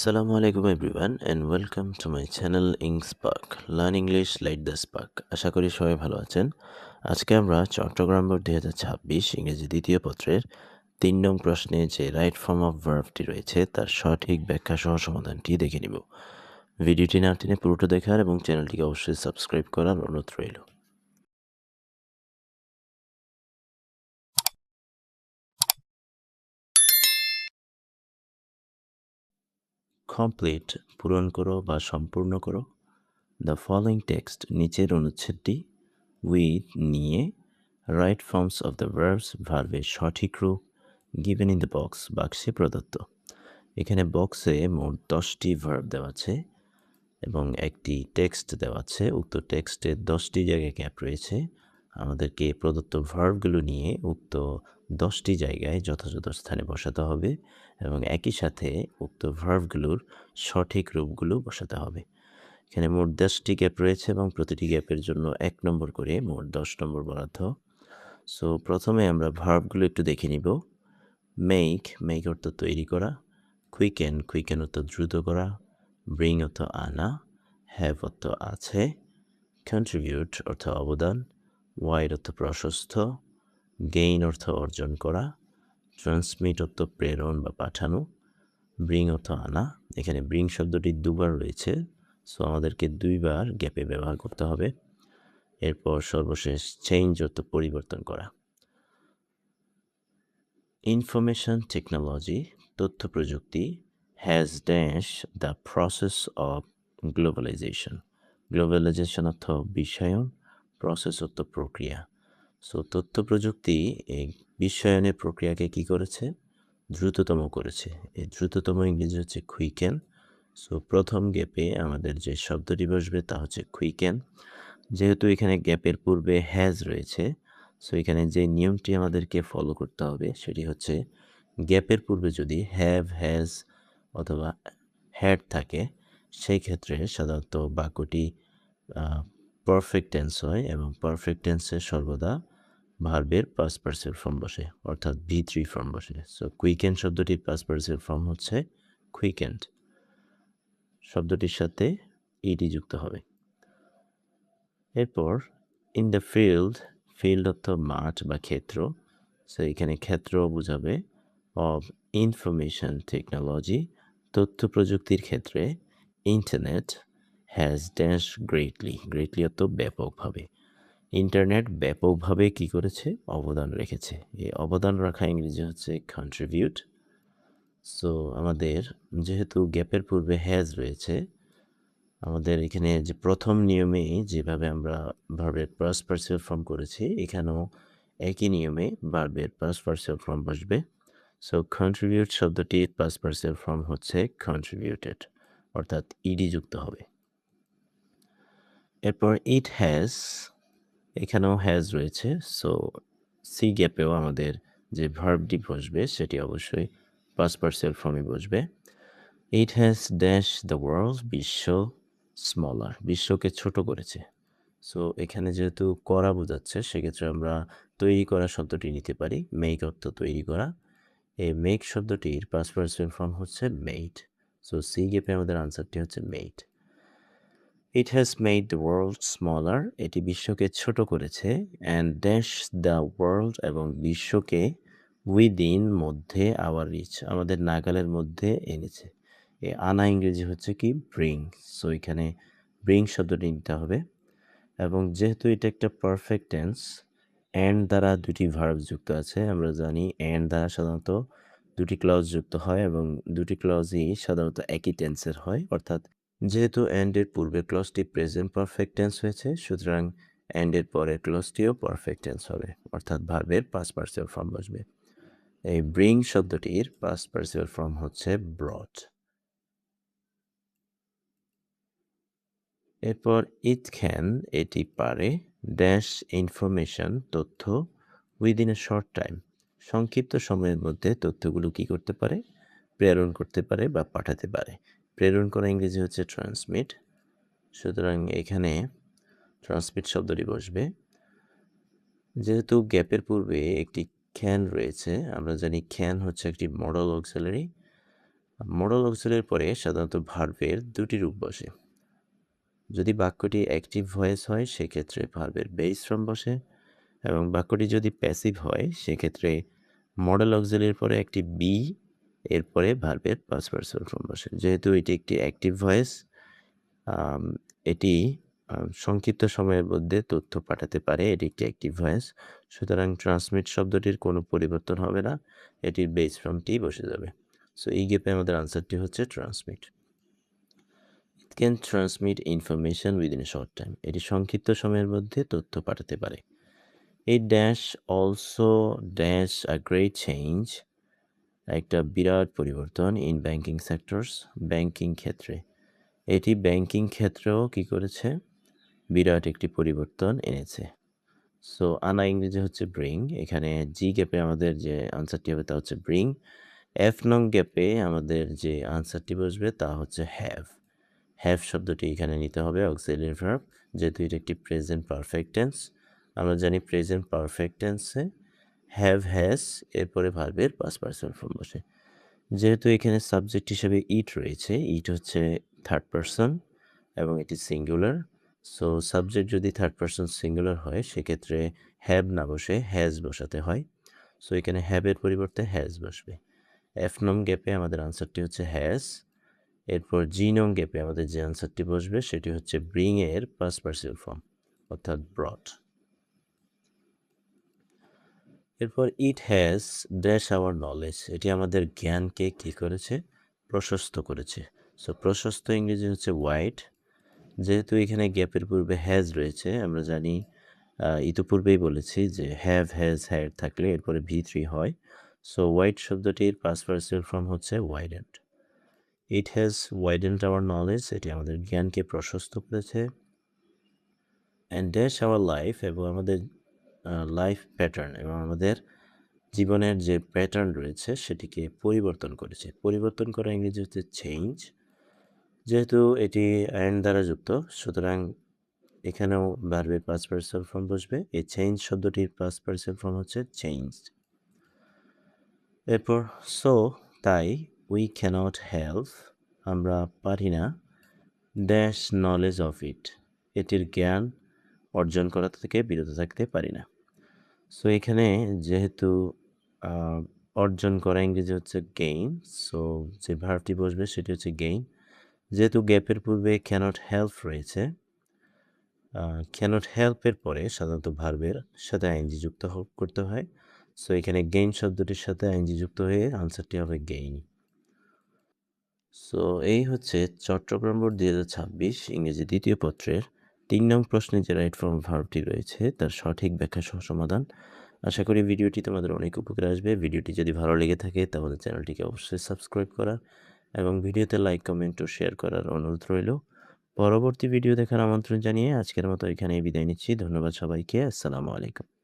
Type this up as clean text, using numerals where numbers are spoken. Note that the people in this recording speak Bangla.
Assalamu alaikum everyone and welcome to my channel Spark. Learn English Light the Spark. আশা করি সবাই ভালো আছেন। আজকে আমরা চট্টগ্রাম বোর্ড 2026 ইংরেজি দ্বিতীয় পত্রের 3 নং প্রশ্নে যে রাইট ফর্ম অফ ভার্বটি রয়েছে তার সঠিক ব্যাখ্যা সহ সমাধানটি দেখে নিব। ভিডিওটি না টেনে পুরোটা দেখার এবং চ্যানেলটিকে অবশ্যই সাবস্ক্রাইব করার অনুরোধ রইল। কমপ্লিট পূরণ করো বা সম্পূর্ণ করো। দ্য ফলোয়িং টেক্সট নিচের অনুচ্ছেদটি উইথ নিয়ে right forms of the verbs ভার্বের সঠিক রূপ গিভেন ইন দ্য বক্স বাক্সে প্রদত্ত। এখানে বক্সে মোট 10টি ভার্ব দেওয়া আছে এবং একটি টেক্সট দেওয়া আছে। উক্ত টেক্সটে 10টি জায়গায় গ্যাপ রয়েছে। আমাদেরকে প্রদত্ত ভার্বগুলো নিয়ে উক্ত 10টি জায়গায় যথাযথ স্থানে বসাতে হবে এবং একই সাথে উক্ত ভার্বগুলোর সঠিক রূপগুলো বসাতে হবে। এখানে মোট 10টি গ্যাপ রয়েছে এবং প্রতিটি গ্যাপের জন্য 1 নম্বর করে মোট 10 নম্বর বরাদ্দ। সো প্রথমে আমরা ভার্বগুলো একটু দেখে নিব। মেক অর্থ তৈরি করা, কুইকেন অর্থ দ্রুত করা, ব্রিং অর্থ আনা, হ্যাভ অর্থ আছে, কন্ট্রিবিউট অর্থ অবদান, ওয়াইড অর্থ প্রশস্ত, গেইন অর্থ অর্জন করা, ট্রান্সমিট অর্থ প্রেরণ বা পাঠানো, ব্রিং অর্থ আনা। এখানে ব্রিং শব্দটি দুবার রয়েছে, সো আমাদেরকে 2 বার গ্যাপে ব্যবহার করতে হবে। এরপর সর্বশেষ চেঞ্জ অর্থ পরিবর্তন করা। ইনফরমেশন টেকনোলজি তথ্য প্রযুক্তি has dash the process of globalization অর্থ বিশ্বায়ন, প্রসেস অর্থ প্রক্রিয়া। সো তথ্য প্রযুক্তি এই বিশ্বায়নের প্রক্রিয়াকে কি করেছে? দ্রুততম করেছে। এই দ্রুততম ইংরেজি হচ্ছে কুইকেন। সো প্রথম গ্যাপে আমাদের যে শব্দটি বসবে তা হচ্ছে কুইকেন। যেহেতু এখানে গ্যাপের পূর্বে হ্যাজ রয়েছে, সো এখানে যে নিয়মটি আমাদেরকে ফলো করতে হবে সেটি হচ্ছে গ্যাপের পূর্বে যদি হ্যাজ অথবা হ্যাড থাকে সেই ক্ষেত্রে সাধারণত বাক্যটি পারফেক্ট টেন্স হয় এবং পারফেক্ট টেন্সে সর্বদা ভার্বের পাস্ট পার্টিসিপল ফর্ম বসে, অর্থাৎ V3 ফর্ম বসে। সো কুইকেন্ড শব্দটির পাস্ট পার্টিসিপল ফর্ম হচ্ছে কুইকেন্ড। শব্দটির সাথে ইডি যুক্ত হবে। এরপর ইন দ্য ফিল্ড অর্থ মাঠ বা ক্ষেত্র। সো এখানে ক্ষেত্র বোঝাবে অফ ইনফরমেশন টেকনোলজি তথ্য প্রযুক্তির ক্ষেত্রে ইন্টারনেট হ্যাজ ড্যাশ গ্রেটলি অর্থ ব্যাপকভাবে। ইন্টারনেট ব্যাপকভাবে কি করেছে? অবদান রেখেছে। এই অবদান রাখা ইংরেজি হচ্ছে কন্ট্রিবিউট। সো আমাদের যেহেতু গ্যাপের পূর্বে হ্যাজ রয়েছে, আমাদের এখানে যে প্রথম নিয়মে যেভাবে আমরা ভার্বের পাস্ট পার্টিসিপল ফর্ম করেছি এখানেও একই নিয়মে ভার্বের পাস্ট পার্টিসিপল ফর্ম বসবে। সো কন্ট্রিবিউট শব্দটির পাস্ট পার্টিসিপল ফর্ম হচ্ছে কন্ট্রিবিউটেড, অর্থাৎ ইডি যুক্ত হবে। এরপর ইট হ্যাজ, এখানেও হ্যাজ রয়েছে। সো সি গ্যাপেও আমাদের যে ভার্বটি বসবে সেটি অবশ্যই পাস্ট পার্টিসিপল ফর্মে বসবে। It has dash the world বিশ্ব স্মলার বিশ্বকে ছোট করেছে। সো এখানে যেহেতু করা বোঝাচ্ছে সেক্ষেত্রে আমরা তৈরি করা শব্দটি নিতে পারি। মেক অর্থ তৈরি করা। এই মেক শব্দটির পাস্ট পার্টিসিপল ফর্ম হচ্ছে মেড। সো সি গ্যাপে আমাদের আনসারটি হচ্ছে made. It has made the world smaller এটি বিশ্বকে ছোট করেছে। অ্যান্ড ড্যাশ দ্য ওয়ার্ল্ড এবং বিশ্বকে উইদিন মধ্যে আওয়ার রিচ আমাদের নাগালের মধ্যে এনেছে। এ আনা ইংরেজি হচ্ছে কি ব্রিং। সো এখানে ব্রিং শব্দটি নিতে হবে এবং যেহেতু এটা একটা পারফেক্ট টেন্স অ্যান্ড দ্বারা দুটি ভার্ব যুক্ত আছে। আমরা জানি অ্যান্ড দ্বারা সাধারণত দুটি ক্লজ যুক্ত হয় এবং দুটি ক্লজই সাধারণত একই টেন্সের হয়। অর্থাৎ যেহেতু অ্যান্ডের পূর্বের ক্লজটি প্রেজেন্ট পারফেক্ট টেন্স হয়েছে, সুতরাং অ্যান্ডের পরের ক্লজটিও পারফেক্ট টেন্স হবে, অর্থাৎ ভার্বের পাস্ট পার্টিসিপল ফর্ম বসবে। এই ব্রিং শব্দটির পাস্ট পার্টিসিপল ফর্ম হচ্ছে ব্রট। এরপর ইট ক্যান এটি পারে ড্যাশ ইনফরমেশন তথ্য উইদিন এ শর্ট টাইম সংক্ষিপ্ত সময়ের মধ্যে তথ্যগুলো কি করতে পারে? প্রেরণ করতে পারে বা পাঠাতে পারে। প্রেরণ করা ইংরেজি হচ্ছে ট্রান্সমিট। সুতরাং এখানে ট্রান্সমিট শব্দটি বসবে। যেহেতু গ্যাপের পূর্বে একটি ক্যান রয়েছে, আমরা জানি ক্যান হচ্ছে একটি মডেল অক্সিলারি। মোডাল অক্সিলারির পরে সাধারণত ভার্বের দুটি রূপ বসে। যদি বাক্যটি অ্যাক্টিভ ভয়েস হয় সেক্ষেত্রে ভার্বের বেস ফর্ম বসে, এবং বাক্যটি যদি প্যাসিভ হয় সেক্ষেত্রে মডেল অক্সিলারির পরে একটি বি, এরপরে ভার্বের পাস্ট পার্সিয়াল ফর্ম বসে। যেহেতু এটি একটি অ্যাক্টিভ ভয়েস, এটি সংক্ষিপ্ত সময়ের মধ্যে তথ্য পাঠাতে পারে, এটি একটি অ্যাক্টিভ ভয়েস। সুতরাং ট্রান্সমিট শব্দটির কোনো পরিবর্তন হবে না, এটির বেস ফর্মটি বসে যাবে। সো এই গ্যাপে আমাদের আনসারটি হচ্ছে transmit. It can transmit information within a short time, এটি সংক্ষিপ্ত সময়ের মধ্যে তথ্য পাঠাতে পারে। এই dash also dash a great change, একটা বিরাট পরিবর্তন ইন ব্যাংকিং সেক্টরস, ব্যাংকিং ক্ষেত্রে। এটি ব্যাংকিং ক্ষেত্রেও কী করেছে? বিরাট একটি পরিবর্তন এনেছে। সো আনা ইংরেজি হচ্ছে ব্রিং, এখানে জি গ্যাপে আমাদের যে আনসারটি হবে তা হচ্ছে ব্রিং। এফ নং গ্যাপে আমাদের যে আনসারটি বসবে তা হচ্ছে হ্যাভ। হ্যাভ শব্দটি এখানে নিতে হবে অক্সিলারি ভার্ব, যেহেতু এটা একটি প্রেজেন্ট পারফেক্ট টেন্স। আমরা জানি প্রেজেন্ট পারফেক্ট টেন্সে হ্যাভ হ্যাজ এরপরে ভার্বের পাস্ট পার্সন ফর্ম বসে। যেহেতু এখানে সাবজেক্ট হিসেবে ইট রয়েছে, ইট হচ্ছে থার্ড পারসন এবং এটি সিঙ্গুলার। সো সাবজেক্ট যদি থার্ড পারসন সিঙ্গুলার হয় সেক্ষেত্রে হ্যাভ না বসে হ্যাজ বসাতে হয়। সো এখানে হ্যাভের পরিবর্তে হ্যাজ বসবে। এফ নং গ্যাপে আমাদের আনসারটি হচ্ছে হ্যাজ। এরপর জি নং গ্যাপে আমাদের যে আনসারটি বসবে সেটি হচ্ছে ব্রিং এর পাস্ট পার্সিয়াল ফর্ম, অর্থাৎ ব্রট। এরপর it has dash our knowledge, এটি আমাদের জ্ঞানকে কী করেছে? প্রশস্ত করেছে। সো প্রশস্ত ইংরেজি হচ্ছে ওয়াইড। যেহেতু এখানে গ্যাপের পূর্বে হ্যাজ রয়েছে, আমরা জানি ইতিপূর্বেই বলেছি যে হ্যাভ হ্যাজ হ্যাড থাকলে এরপরে V3 হয়। সো ওয়াইড শব্দটির পাস্ট পার্সিয়াল ফর্ম হচ্ছে ওয়াইডেন্ড। ইট হ্যাজ ওয়াইডেন্ড আওয়ার নলেজ, এটি আমাদের জ্ঞানকে প্রশস্ত করেছে। অ্যান্ড ড্যাশ আওয়ার লাইফ, এবং আমাদের লাইফ প্যাটার্ন এবং আমাদের জীবনের যে প্যাটার্ন রয়েছে সেটিকে পরিবর্তন করেছে। পরিবর্তন করা ইংরেজি হচ্ছে চেঞ্জ। যেহেতু এটি অ্যান্ড দ্বারা যুক্ত, সুতরাং এখানেও ভার্বের পাস্ট পার্সিয়াল ফর্ম বসবে। এই চেঞ্জ শব্দটির পাস্ট পার্সিয়াল ফর্ম হচ্ছে চেঞ্জড। এরপর সো তাই, উই ক্যানট হেল্প, আমরা পারি না, ড্যাশ নলেজ অফ ইট, এটির জ্ঞান অর্জন করা থেকে বিরত থাকতে পারি না। সো এখানে যেহেতু অর্জন করা ইংরেজি হচ্ছে গেইন, সো যে ভার্বটি বসবে সেটি হচ্ছে গেইন। যেহেতু গ্যাপের পূর্বে ক্যানট হেল্প রয়েছে, ক্যানট হেল্পের পরে সাধারণত ভার্বের সাথে আইএনজি যুক্ত করতে হয়। সো এখানে গেইন শব্দটির সাথে আইএনজি যুক্ত হয়ে আনসারটি হবে গেইন। সো এই হচ্ছে চট্টগ্রাম বোর্ড 2026 ইংরেজি দ্বিতীয় পত্রের 3 নং প্রশ্নে যে রাইট ফর্ম ভার্বটি রয়েছে তার সঠিক ব্যাখ্যা সহ সমাধান। আশা করি ভিডিওটি তোমাদের অনেক উপকারে আসবে। ভিডিওটি যদি ভালো লেগে থাকে তাহলে চ্যানেলটিকে অবশ্যই সাবস্ক্রাইব করার এবং ভিডিওতে লাইক, কমেন্ট ও শেয়ার করার অনুরোধ রইল। পরবর্তী ভিডিও দেখার আমন্ত্রণ জানিয়ে আজকের মতো এখানেই বিদায় নিচ্ছি। ধন্যবাদ সবাইকে। আসসালামু আলাইকুম।